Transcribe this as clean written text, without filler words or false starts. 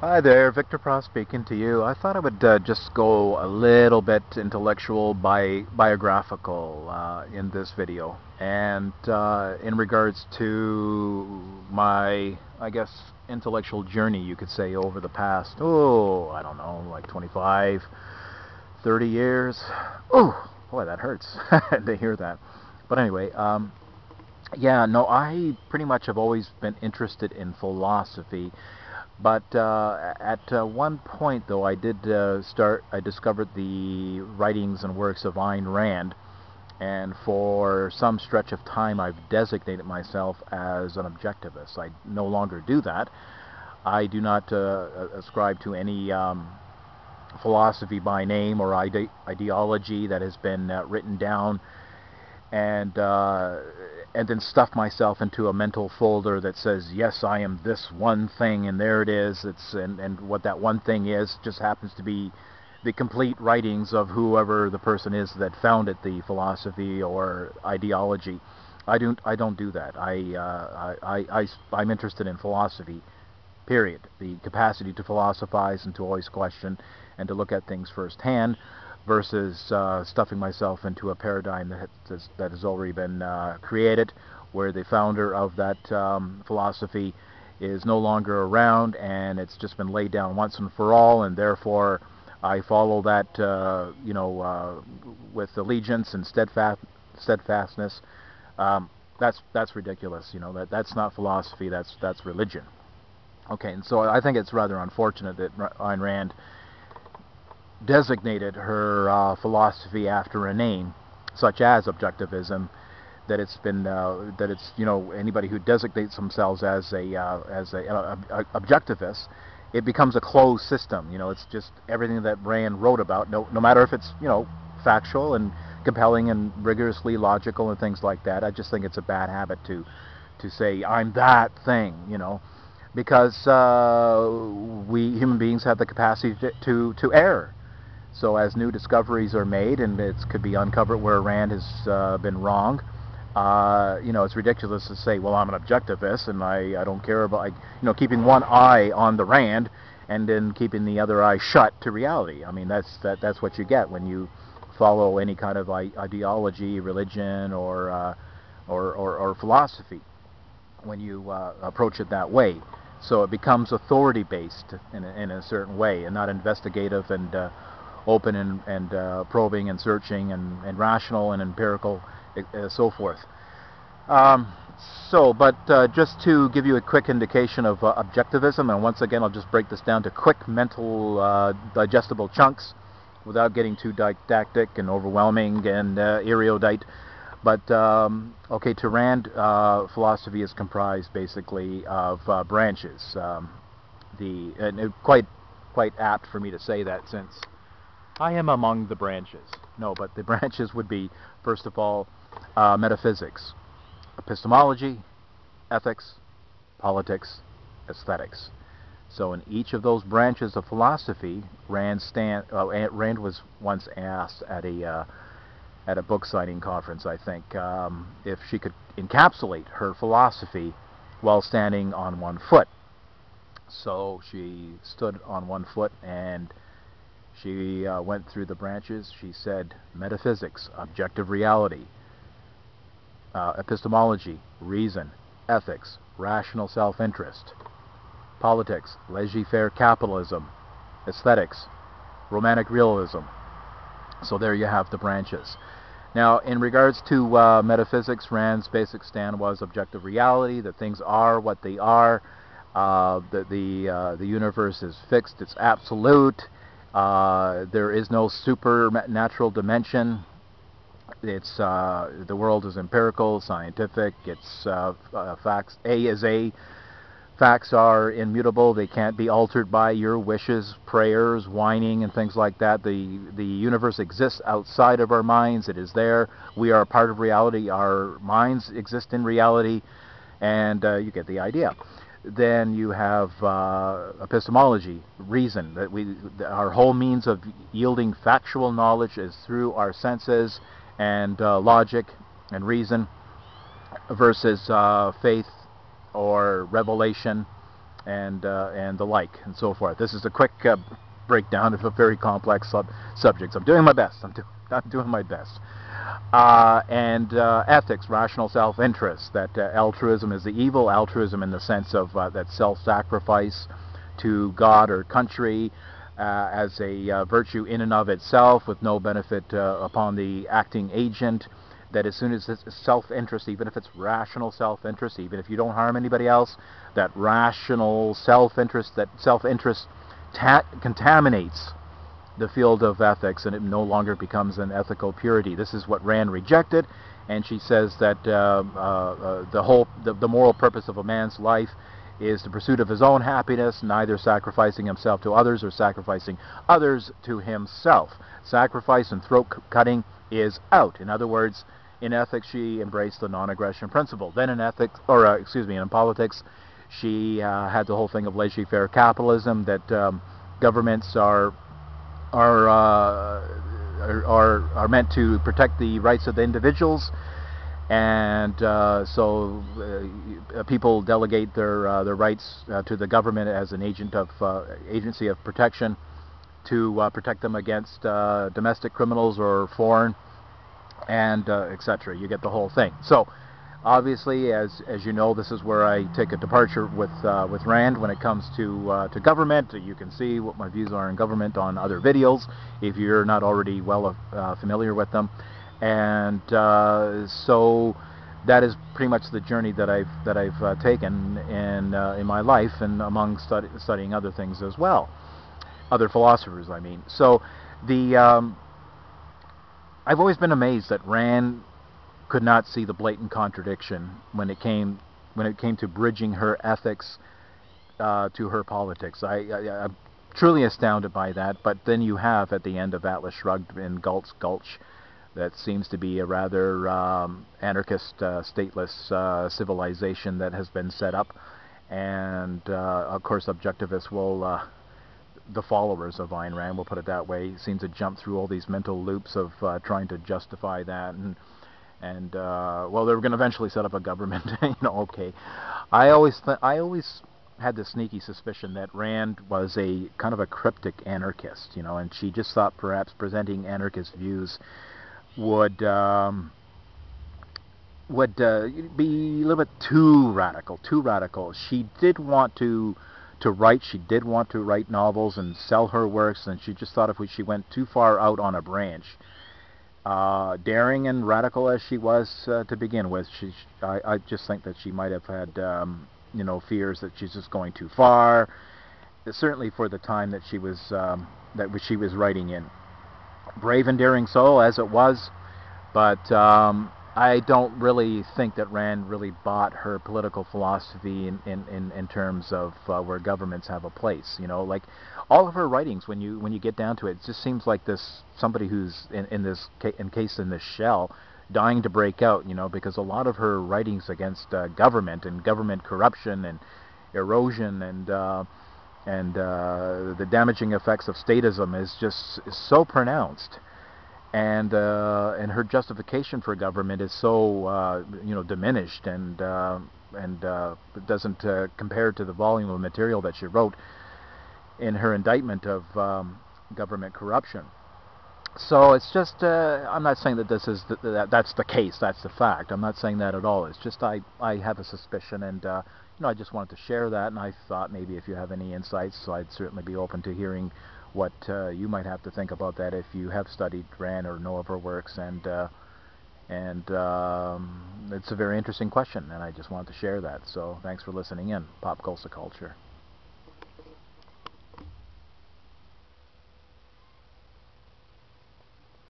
Hi there, Victor Pross speaking to you. I thought I would just go a little bit intellectual biographical in this video. And in regards to my, I guess, intellectual journey, you could say, over the past, I don't know, like 25, 30 years. Oh, boy, that hurts to hear that. But anyway, yeah, no, I pretty much have always been interested in philosophy. But at one point, though, I discovered the writings and works of Ayn Rand, and for some stretch of time, I've designated myself as an objectivist. I no longer do that. I do not ascribe to any philosophy by name or ideology that has been written down and uh, and then stuff myself into a mental folder that says, yes, I am this one thing, and there it is. And what that one thing is just happens to be the complete writings of whoever the person is that founded the philosophy or ideology. I don't do that. I'm interested in philosophy, period. The capacity to philosophize and to always question and to look at things firsthand versus stuffing myself into a paradigm that has already been created, where the founder of that philosophy is no longer around and it's just been laid down once and for all, and therefore I follow that, with allegiance and steadfastness. That's ridiculous. That's not philosophy. That's religion. Okay, and so I think it's rather unfortunate that Ayn Rand designated her philosophy after a name, such as Objectivism. That it's been that it's anybody who designates themselves as a objectivist, it becomes a closed system. It's just everything that Rand wrote about. No matter if it's factual and compelling and rigorously logical and things like that. I just think it's a bad habit to say I'm that thing. Because we human beings have the capacity to err. So as new discoveries are made, and it could be uncovered where Rand has been wrong, it's ridiculous to say, well, I'm an objectivist, and I don't care about, keeping one eye on the Rand, and then keeping the other eye shut to reality. I mean, that's what you get when you follow any kind of ideology, religion, or philosophy, when you approach it that way. So it becomes authority-based in a certain way, and not investigative and open and probing and searching and rational and empirical, so forth. Um, but just to give you a quick indication of objectivism, and once again I'll just break this down to quick mental digestible chunks without getting too didactic and overwhelming and erudite. But okay, to Rand, philosophy is comprised basically of branches. Quite apt for me to say that, since I am among the branches. No, but the branches would be, first of all, metaphysics, epistemology, ethics, politics, aesthetics. So in each of those branches of philosophy, Rand was once asked at a book signing conference, I think, if she could encapsulate her philosophy while standing on one foot. So she stood on one foot and she went through the branches. She said metaphysics, objective reality, epistemology, reason, ethics, rational self-interest, politics, laissez-faire capitalism, aesthetics, romantic realism. So there you have the branches. Now, in regards to metaphysics, Rand's basic stand was objective reality, that things are what they are, that the universe is fixed, it's absolute, there is no supernatural dimension. It's the world is empirical, scientific. It's facts. A is A. Facts are immutable. They can't be altered by your wishes, prayers, whining, and things like that. The universe exists outside of our minds. It is there. We are a part of reality. Our minds exist in reality, and you get the idea. Then you have epistemology, reason. Our whole means of yielding factual knowledge is through our senses and logic and reason, versus faith or revelation and the like, and so forth. This is a quick breakdown of a very complex subject. I'm doing my best. I'm doing my best. Ethics, rational self-interest, that altruism is the evil, altruism in the sense of that self-sacrifice to God or country as a virtue in and of itself with no benefit upon the acting agent, that as soon as it's self-interest, even if it's rational self-interest, even if you don't harm anybody else, that rational self-interest, contaminates the field of ethics, and it no longer becomes an ethical purity. This is what Rand rejected, and she says that the moral purpose of a man's life is the pursuit of his own happiness, neither sacrificing himself to others or sacrificing others to himself. Sacrifice and throat cutting is out. In other words, in ethics, she embraced the non-aggression principle. Then in ethics, in politics, she had the whole thing of laissez-faire capitalism, that governments are meant to protect the rights of the individuals, and so people delegate their rights to the government as an agency of protection to protect them against domestic criminals or foreign, and etc. You get the whole thing. So obviously, as you know, this is where I take a departure with Rand when it comes to government. You can see what my views are on government on other videos if you're not already well familiar with them. And so that is pretty much the journey that I've taken in my life, and among studying other things as well, other philosophers, I mean. So I've always been amazed that Rand could not see the blatant contradiction when it came to bridging her ethics to her politics. I'm truly astounded by that. But then you have at the end of Atlas Shrugged in Galt's Gulch, that seems to be a rather anarchist, stateless civilization that has been set up, and of course objectivists will, the followers of Ayn Rand, we'll put it that way, seem to jump through all these mental loops of trying to justify that, and well, they were going to eventually set up a government. Okay. I always had this sneaky suspicion that Rand was a kind of a cryptic anarchist, and she just thought perhaps presenting anarchist views would be a little bit too radical. She did want to write. She did want to write novels and sell her works, and she just thought if she went too far out on a branch, daring and radical as she was to begin with, I just think that she might have had fears that she's just going too far. Certainly for the time that she was writing in. Brave and daring so as it was, but I don't really think that Rand really bought her political philosophy in terms of where governments have a place. Like all of her writings, when you get down to it, it just seems like somebody who's encased in this shell, dying to break out. Because a lot of her writings against government and government corruption and erosion and the damaging effects of statism is so pronounced, and her justification for government is so diminished, and it doesn't compare to the volume of material that she wrote in her indictment of government corruption. So it's just I'm not saying that that's the case, that's the fact. I'm not saying that at all. It's just I have a suspicion, and I just wanted to share that, and I thought maybe if you have any insights, so I'd certainly be open to hearing what you might have to think about that if you have studied Rand or know of her works, and it's a very interesting question, and I just wanted to share that. So thanks for listening in. Pop Culture.